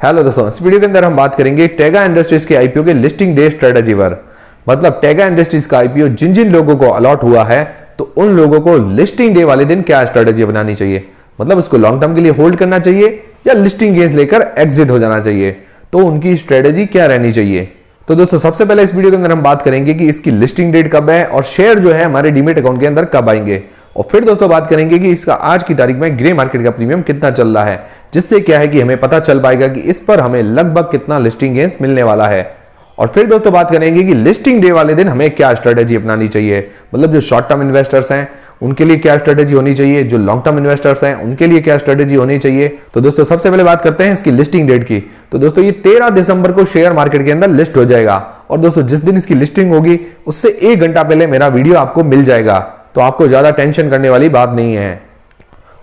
Hello दोस्तों, इस video के अंदर हम बात करेंगे टेगा इंडस्ट्रीज के आईपीओ के लिस्टिंग डे स्ट्रेटजी पर। मतलब टेगा इंडस्ट्रीज का आईपीओ जिन जिन लोगों को अलॉट हुआ है तो उन लोगों को लिस्टिंग डे वाले दिन क्या स्ट्रेटजी बनानी चाहिए। मतलब उसको लॉन्ग टर्म के लिए होल्ड करना चाहिए या लिस्टिंग गेन्स लेकर एग्जिट हो जाना चाहिए, तो उनकी स्ट्रेटजी क्या रहनी चाहिए। तो दोस्तों सबसे पहले इस वीडियो के अंदर हम बात करेंगे कि इसकी लिस्टिंग डेट कब है और शेयर जो है हमारे डीमेट अकाउंट के अंदर कब आएंगे। और फिर दोस्तों बात करेंगे कि इसका आज की तारीख में ग्रे मार्केट का प्रीमियम कितना चल रहा है, जिससे क्या है कि हमें पता चल पाएगा कि इस पर हमें लगभग कितना लिस्टिंग गेन्स मिलने वाला है। और फिर दोस्तों बात करेंगे कि लिस्टिंग डे वाले दिन हमें क्या स्ट्रेटेजी अपनानी चाहिए। मतलब जो शॉर्ट टर्म इन्वेस्टर्स हैं उनके लिए क्या स्ट्रेटेजी होनी चाहिए, जो लॉन्ग टर्म इन्वेस्टर्स हैं उनके लिए क्या स्ट्रेटेजी होनी चाहिए। तो दोस्तों सबसे पहले बात करते हैं इसकी लिस्टिंग डेट की। तो दोस्तों ये 13 दिसंबर को शेयर मार्केट के अंदर लिस्ट हो जाएगा। और दोस्तों जिस दिन इसकी लिस्टिंग होगी उससे 1 घंटा पहले मेरा वीडियो आपको मिल जाएगा, तो आपको ज्यादा टेंशन करने वाली बात नहीं है।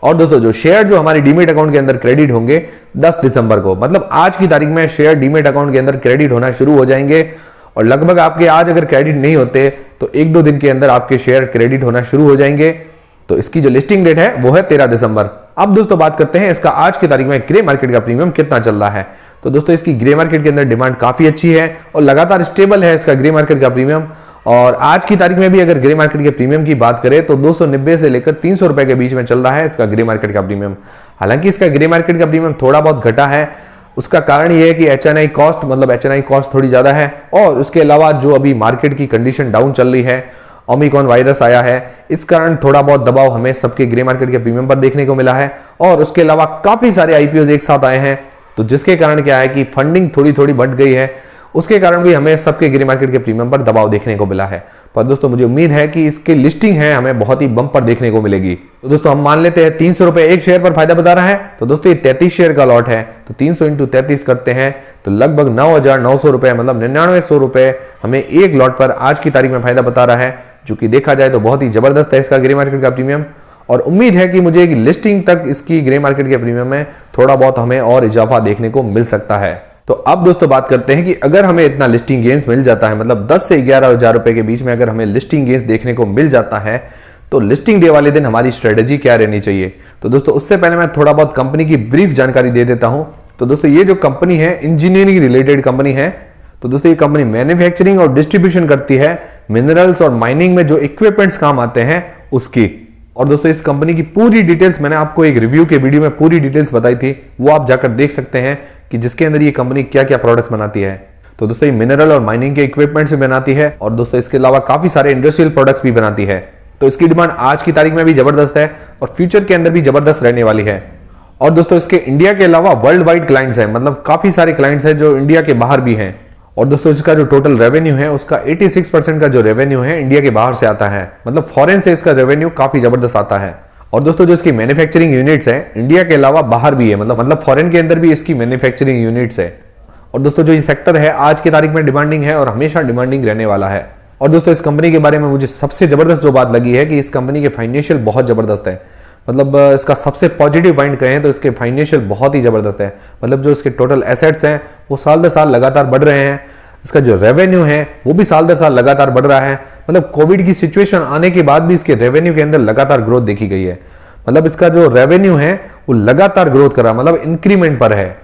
और दोस्तों जो शेयर जो हमारे डीमेट अकाउंट के अंदर क्रेडिट होंगे 10 दिसंबर को, मतलब आज की तारीख में शेयर डीमेट अकाउंट के अंदर क्रेडिट होना शुरू हो जाएंगे। और लगभग आपके आज अगर क्रेडिट नहीं होते तो 1-2 दिन के अंदर आपके शेयर क्रेडिट होना शुरू हो जाएंगे। तो इसकी जो लिस्टिंग डेट है वो है 13 दिसंबर। अब दोस्तों बात करते हैं इसका आज की तारीख में ग्रे मार्केट का प्रीमियम कितना चल रहा है। तो दोस्तों इसकी ग्रे मार्केट के अंदर डिमांड काफी अच्छी है और लगातार स्टेबल है इसका ग्रे मार्केट का प्रीमियम। और आज की तारीख में भी अगर ग्रे मार्केट के प्रीमियम की बात करें तो 290 से लेकर 300 रुपए के बीच में चल रहा है इसका ग्रे मार्केट का प्रीमियम। हालांकि इसका ग्रे मार्केट का प्रीमियम थोड़ा बहुत घटा है, उसका कारण यह है कि एचएनआई कॉस्ट मतलब एचएनआई कॉस्ट थोड़ी ज्यादा है। और उसके अलावा जो अभी मार्केट की कंडीशन डाउन चल रही है, ओमिक्रॉन वायरस आया है, इस कारण थोड़ा बहुत दबाव हमें सबके ग्रे मार्केट के प्रीमियम पर देखने को मिला है। और उसके अलावा काफी सारे आईपीओ एक साथ आए हैं, तो जिसके कारण क्या है कि फंडिंग थोड़ी थोड़ी बढ़ गई है, उसके कारण भी हमें सबके ग्रे मार्केट के प्रीमियम पर दबाव देखने को मिला है। पर दोस्तों मुझे उम्मीद है कि इसकी लिस्टिंग है हमें बहुत ही बम्पर देखने को मिलेगी। तो दोस्तों हम मान लेते हैं 300 रुपए एक शेयर पर फायदा बता रहा है। तो दोस्तों ये 33 शेयर का लॉट है, तो 300 इंटू 33 करते हैं तो लगभग 9,900 रुपए मतलब 9900 रुपए हमें एक लॉट पर आज की तारीख में फायदा बता रहा है, जो कि देखा जाए तो बहुत ही जबरदस्त है इसका ग्रे मार्केट का प्रीमियम। और उम्मीद है कि मुझे लिस्टिंग तक इसकी ग्रे मार्केट के प्रीमियम में थोड़ा बहुत हमें और इजाफा देखने को मिल सकता है। तो अब दोस्तों बात करते हैं कि अगर हमें इतना लिस्टिंग गेन्स मिल जाता है, मतलब 10 से 11,000 रुपए के बीच में अगर हमें लिस्टिंग गेन्स देखने को मिल जाता है, तो लिस्टिंग डे वाले दिन हमारी स्ट्रेटजी क्या रहनी चाहिए। तो दोस्तों उससे पहले मैं थोड़ा बहुत कंपनी की ब्रीफ जानकारी दे देता हूं। तो दोस्तों ये जो कंपनी है इंजीनियरिंग रिलेटेड कंपनी है। तो दोस्तों ये कंपनी मैन्युफैक्चरिंग और डिस्ट्रीब्यूशन करती है मिनरल्स और माइनिंग में जो इक्विपमेंट्स काम आते हैं उसकी। और दोस्तों इस कंपनी की पूरी डिटेल्स मैंने आपको एक रिव्यू के वीडियो में पूरी डिटेल्स बताई थी, वो आप जाकर देख सकते हैं कि जिसके अंदर ये कंपनी क्या क्या प्रोडक्ट्स बनाती है। तो दोस्तों ये मिनरल और माइनिंग के इक्विपमेंट्स भी बनाती है और दोस्तों इसके अलावा काफी सारे इंडस्ट्रियल प्रोडक्ट्स भी बनाती है। तो इसकी डिमांड आज की तारीख में भी जबरदस्त है और फ्यूचर के अंदर भी जबरदस्त रहने वाली है। और दोस्तों इसके इंडिया के अलावा वर्ल्ड वाइड क्लाइंट्स है, मतलब काफी सारे क्लाइंट्स है जो इंडिया के बाहर भी हैं। और दोस्तों इसका जो टोटल रेवेन्यू है उसका 86% का जो रेवेन्यू है इंडिया के बाहर से आता है, मतलब फॉरेन से इसका रेवेन्यू काफी जबरदस्त आता है। और दोस्तों जो इसकी मैन्युफैक्चरिंग यूनिट्स है इंडिया के अलावा बाहर भी है, मतलब फॉरेन के अंदर भी इसकी मैन्युफैक्चरिंग यूनिट्स है। और दोस्तों जो ये सेक्टर है आज की तारीख में डिमांडिंग है और हमेशा डिमांडिंग रहने वाला है। और दोस्तों इस कंपनी के बारे में मुझे सबसे जबरदस्त जो बात लगी है कि इस कंपनी के फाइनेंशियल बहुत जबरदस्त है। मतलब इसका सबसे पॉजिटिव पॉइंट कहें तो इसके फाइनेंशियल बहुत ही जबरदस्त है। मतलब जो इसके टोटल एसेट्स हैं वो साल दर साल लगातार बढ़ रहे हैं, इसका जो रेवेन्यू है वो भी साल दर साल लगातार बढ़ रहा है। मतलब कोविड की सिचुएशन आने के बाद भी इसके रेवेन्यू के अंदर लगातार ग्रोथ देखी गई है। मतलब इसका जो रेवेन्यू है वो लगातार ग्रोथ कर रहा है, मतलब इंक्रीमेंट पर है।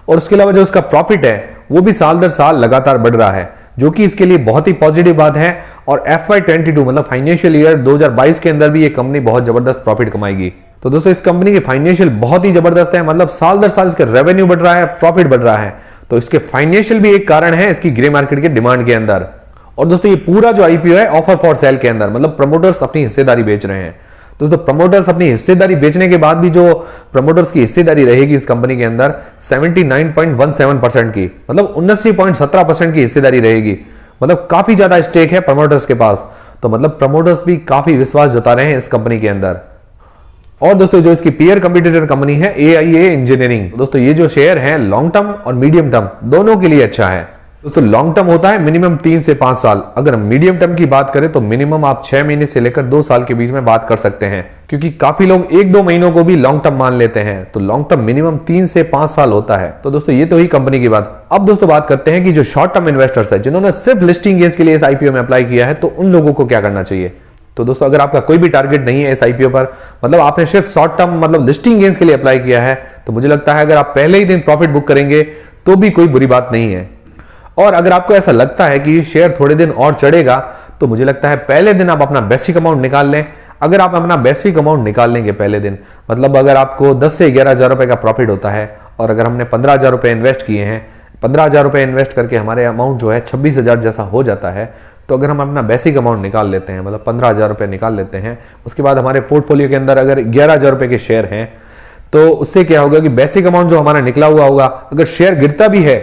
और उसके अलावा जो इसका प्रॉफिट है वो भी साल दर साल लगातार बढ़ रहा है, जो कि इसके लिए बहुत ही पॉजिटिव बात है। और FY22 मतलब फाइनेंशियल ईयर 2022 के अंदर भी ये कंपनी बहुत जबरदस्त प्रॉफिट कमाएगी। तो दोस्तों इस कंपनी के फाइनेंशियल बहुत ही जबरदस्त है, मतलब साल दर साल इसका रेवेन्यू बढ़ रहा है, प्रॉफिट बढ़ रहा है। तो इसके फाइनेंशियल भी एक कारण है इसकी ग्रे मार्केट के डिमांड के अंदर। और दोस्तों ये पूरा जो आईपीओ है ऑफर फॉर सेल के अंदर, मतलब प्रमोटर्स अपनी हिस्सेदारी बेच रहे हैं। दोस्तों प्रमोटर्स अपनी हिस्सेदारी बेचने के बाद भी जो प्रमोटर्स की हिस्सेदारी रहेगी इस कंपनी के अंदर 79.17% की, मतलब 79.17% की हिस्सेदारी रहेगी। मतलब काफी ज्यादा स्टेक है प्रमोटर्स के पास। तो मतलब प्रमोटर्स भी काफी विश्वास जता रहे हैं इस कंपनी के अंदर। और दोस्तों जो इसकी पीयर कंपटीटर कंपनी है AIA इंजीनियरिंग, दोस्तों ये जो शेयर है लॉन्ग टर्म और मीडियम टर्म दोनों के लिए अच्छा है। दोस्तों लॉन्ग टर्म होता है मिनिमम 3 से 5 साल, अगर मीडियम टर्म की बात करें तो मिनिमम आप 6 महीने से लेकर 2 साल के बीच में बात कर सकते हैं, क्योंकि काफी लोग 1-2 महीनों को भी लॉन्ग टर्म मान लेते हैं। तो लॉन्ग टर्म मिनिमम 3 से 5 साल होता है। तो दोस्तों ये तो ही कंपनी की बात। अब दोस्तों बात करते हैं कि जो शॉर्ट टर्म इन्वेस्टर्स है जिन्होंने सिर्फ लिस्टिंग गेन्स के लिए इस आईपीओ में अप्लाई किया है, तो उन लोगों को क्या करना चाहिए। तो दोस्तों अगर आपका कोई भी टारगेट नहीं है इस आईपीओ पर, मतलब आपने सिर्फ शॉर्ट टर्म मतलब लिस्टिंग गेन्स के लिए अप्लाई किया है, तो मुझे लगता है अगर आप पहले ही दिन प्रॉफिट बुक करेंगे तो भी कोई बुरी बात नहीं है। और अगर आपको ऐसा लगता है कि शेयर थोड़े दिन और चढ़ेगा, तो मुझे लगता है पहले दिन आप अपना बेसिक अमाउंट निकाल लें। अगर आप अपना बेसिक अमाउंट निकाल लेंगे पहले दिन, मतलब अगर आपको 10 से 11,000 रुपए का प्रॉफिट होता है और अगर हमने 15,000 रुपए इन्वेस्ट किए हैं, 15,000 रुपए इन्वेस्ट करके हमारे अमाउंट जो है 26,000 जैसा हो जाता है, तो अगर हम अपना बेसिक अमाउंट निकाल लेते हैं, मतलब 15,000 रुपए निकाल लेते हैं, उसके बाद हमारे पोर्टफोलियो के अंदर अगर 11,000 रुपए के शेयर हैं, तो उससे क्या होगा कि बेसिक अमाउंट जो हमारा निकला हुआ होगा, अगर शेयर गिरता भी है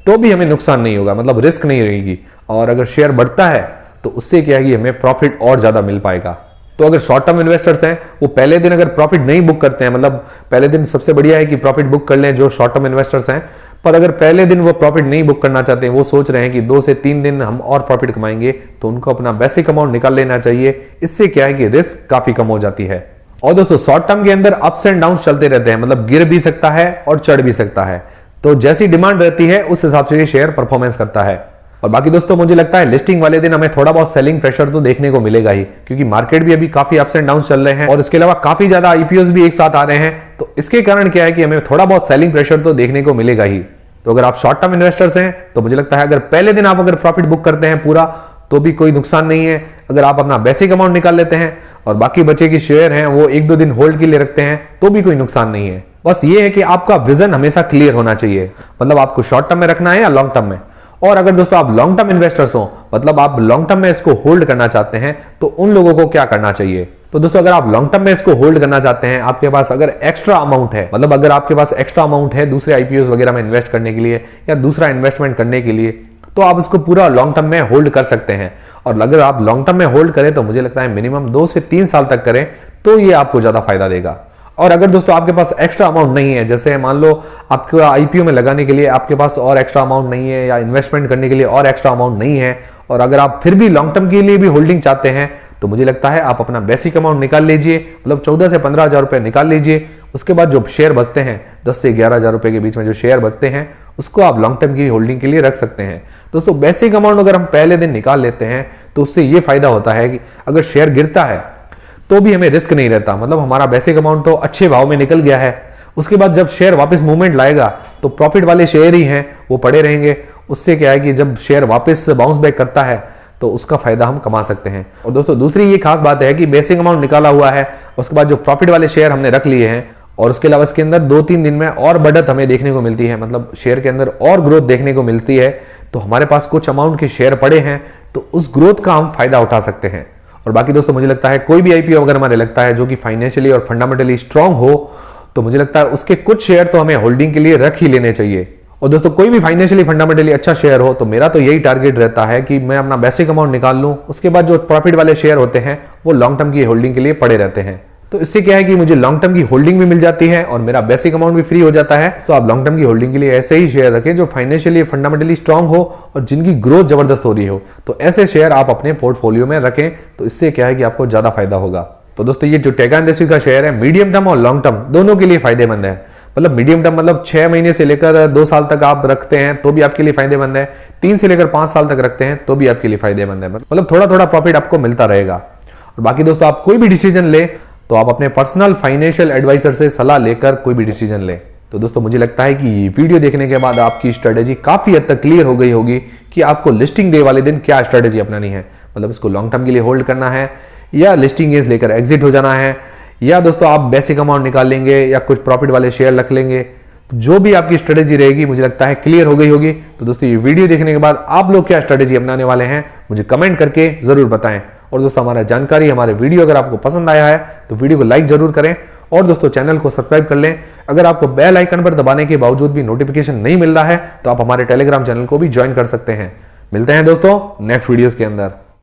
तो भी हमें नुकसान नहीं होगा, मतलब रिस्क नहीं रहेगी। और अगर शेयर बढ़ता है तो उससे क्या है कि हमें प्रॉफिट और ज्यादा मिल पाएगा। तो अगर शॉर्ट टर्म इन्वेस्टर्स हैं, वो पहले दिन अगर प्रॉफिट नहीं बुक करते हैं, मतलब पहले दिन सबसे बढ़िया है कि प्रॉफिट बुक कर लें जो शॉर्ट टर्म इन्वेस्टर्स हैं, पर अगर पहले दिन वो प्रॉफिट नहीं बुक करना चाहते हैं, वो सोच रहे हैं कि 2 से 3 दिन हम और प्रॉफिट कमाएंगे, तो उनको अपना बेसिक अमाउंट निकाल लेना चाहिए। इससे क्या है कि रिस्क काफी कम हो जाती है। और दोस्तों शॉर्ट टर्म के अंदर अप्स एंड डाउन चलते रहते हैं, मतलब गिर भी सकता है और चढ़ भी सकता है, तो जैसी डिमांड रहती है उस हिसाब से ये शेयर परफॉर्मेंस करता है। और बाकी दोस्तों मुझे लगता है लिस्टिंग वाले दिन हमें थोड़ा बहुत सेलिंग प्रेशर तो देखने को मिलेगा ही, क्योंकि मार्केट भी अभी काफी अप्स एंड डाउन चल रहे हैं और इसके अलावा काफी ज्यादा आईपीओस भी एक साथ आ रहे हैं, तो इसके कारण क्या है कि हमें थोड़ा बहुत सेलिंग प्रेशर तो देखने को मिलेगा ही। तो अगर आप शॉर्ट टर्म इन्वेस्टर्स हैं तो मुझे लगता है अगर पहले दिन आप अगर प्रॉफिट बुक करते हैं पूरा, तो भी कोई नुकसान नहीं है। अगर आप अपना बेसिक अमाउंट निकाल लेते हैं और बाकी बचे की शेयर हैं वो 1-2 दिन होल्ड के लिए रखते हैं, तो भी कोई नुकसान नहीं है। बस ये है कि आपका विजन हमेशा क्लियर होना चाहिए, मतलब आपको शॉर्ट टर्म में रखना है या लॉन्ग टर्म में। और अगर दोस्तों आप लॉन्ग टर्म इन्वेस्टर्स हो, मतलब आप लॉन्ग टर्म में इसको होल्ड करना चाहते हैं, तो उन लोगों को क्या करना चाहिए? तो दोस्तों अगर आप लॉन्ग टर्म में इसको होल्ड करना चाहते हैं, आपके पास अगर एक्स्ट्रा अमाउंट है, मतलब अगर आपके पास एक्स्ट्रा अमाउंट है दूसरे आईपीओस वगैरह में इन्वेस्ट करने के लिए या दूसरा इन्वेस्टमेंट करने के लिए, तो आप इसको पूरा लॉन्ग टर्म में होल्ड कर सकते हैं। और अगर आप लॉन्ग टर्म में होल्ड करें तो मुझे लगता है मिनिमम 2 से 3 साल तक करें, तो ये आपको ज्यादा फायदा देगा। और अगर दोस्तों आपके पास एक्स्ट्रा अमाउंट नहीं है, जैसे मान लो आपको आईपीओ में लगाने के लिए आपके पास और एक्स्ट्रा अमाउंट नहीं है या इन्वेस्टमेंट करने के लिए और एक्स्ट्रा अमाउंट नहीं है, और अगर आप फिर भी लॉन्ग टर्म के लिए भी होल्डिंग चाहते हैं, तो मुझे लगता है आप अपना बेसिक अमाउंट निकाल लीजिए, मतलब 14 से 15,000 रुपए निकाल लीजिए। उसके बाद जो शेयर बचते हैं 10 से 11,000 रुपए के बीच में जो शेयर बचते हैं, उसको आप लॉन्ग टर्म की होल्डिंग के लिए रख सकते हैं। दोस्तों बेसिक अमाउंट अगर हम पहले दिन निकाल लेते हैं तो उससे ये फायदा होता है कि अगर शेयर गिरता है तो भी हमें रिस्क नहीं रहता, मतलब हमारा बेसिक अमाउंट तो अच्छे भाव में निकल गया है। उसके बाद जब शेयर वापस मूवमेंट लाएगा तो प्रॉफिट वाले शेयर ही हैं वो पड़े रहेंगे। उससे क्या है कि जब शेयर वापस बाउंस बैक करता है तो उसका फायदा हम कमा सकते हैं। और दोस्तों दूसरी ये खास बात है कि बेसिक अमाउंट निकाला हुआ है, उसके बाद जो प्रॉफिट वाले शेयर हमने रख लिए हैं, और उसके अलावा इसके अंदर 2-3 दिन में और बढ़त हमें देखने को मिलती है, मतलब शेयर के अंदर और ग्रोथ देखने को मिलती है, तो हमारे पास कुछ अमाउंट के शेयर पड़े हैं, तो उस ग्रोथ का हम फायदा उठा सकते हैं। और बाकी दोस्तों मुझे लगता है कोई भी आईपीओ अगर हमारे लगता है जो कि फाइनेंशियली और फंडामेंटली स्ट्रांग हो, तो मुझे लगता है उसके कुछ शेयर तो हमें होल्डिंग के लिए रख ही लेने चाहिए। और दोस्तों कोई भी फाइनेंशियली फंडामेंटली अच्छा शेयर हो, तो मेरा तो यही टारगेट रहता है कि मैं अपना बेसिक अमाउंट निकाल लूं, उसके बाद जो प्रॉफिट वाले शेयर होते हैं वो लॉन्ग टर्म की होल्डिंग के लिए पड़े रहते हैं। तो इससे क्या है कि मुझे लॉन्ग टर्म की होल्डिंग भी मिल जाती है और मेरा बेसिक अमाउंट भी फ्री हो जाता है। तो आप लॉन्ग टर्म की होल्डिंग के लिए ऐसे ही शेयर रखें जो फाइनेंशियली फंडामेंटली स्ट्रांग हो और जिनकी ग्रोथ जबरदस्त हो रही हो, तो ऐसे शेयर आप अपने पोर्टफोलियो में रखें, तो इससे क्या है कि आपको ज्यादा फायदा होगा। तो दोस्तों ये जो टेगा इंडस्ट्रीज का शेयर है मीडियम टर्म और लॉन्ग टर्म दोनों के लिए फायदेमंद है। मतलब मीडियम टर्म मतलब 6 महीने से लेकर 2 साल तक आप रखते हैं तो भी आपके लिए फायदेमंद है, 3 से लेकर 5 साल तक रखते हैं तो भी आपके लिए फायदेमंद है, मतलब थोड़ा थोड़ा प्रॉफिट आपको मिलता रहेगा। और बाकी दोस्तों आप कोई भी डिसीजन ले तो आप अपने पर्सनल फाइनेंशियल एडवाइजर से सलाह लेकर कोई भी डिसीजन ले। तो दोस्तों मुझे लगता है कि ये वीडियो देखने के बाद आपकी स्ट्रेटेजी काफी हद तक क्लियर हो गई होगी कि आपको लिस्टिंग डे वाले दिन क्या स्ट्रेटेजी अपनानी है, मतलब इसको लॉन्ग टर्म के लिए होल्ड करना है या लिस्टिंग गेन्स लेकर एग्जिट हो जाना है, या दोस्तों आप बेसिक अमाउंट निकाल लेंगे या कुछ प्रॉफिट वाले शेयर रख लेंगे। तो जो भी आपकी स्ट्रेटेजी रहेगी मुझे लगता है क्लियर हो गई होगी। तो दोस्तों ये वीडियो देखने के बाद आप लोग क्या स्ट्रेटेजी अपनाने वाले हैं मुझे कमेंट करके जरूर बताएं। और दोस्तों हमारा जानकारी हमारे वीडियो अगर आपको पसंद आया है तो वीडियो को लाइक जरूर करें और दोस्तों चैनल को सब्सक्राइब कर लें। अगर आपको बेल आइकन पर दबाने के बावजूद भी नोटिफिकेशन नहीं मिल रहा है तो आप हमारे टेलीग्राम चैनल को भी ज्वाइन कर सकते हैं। मिलते हैं दोस्तों नेक्स्ट वीडियोस के अंदर।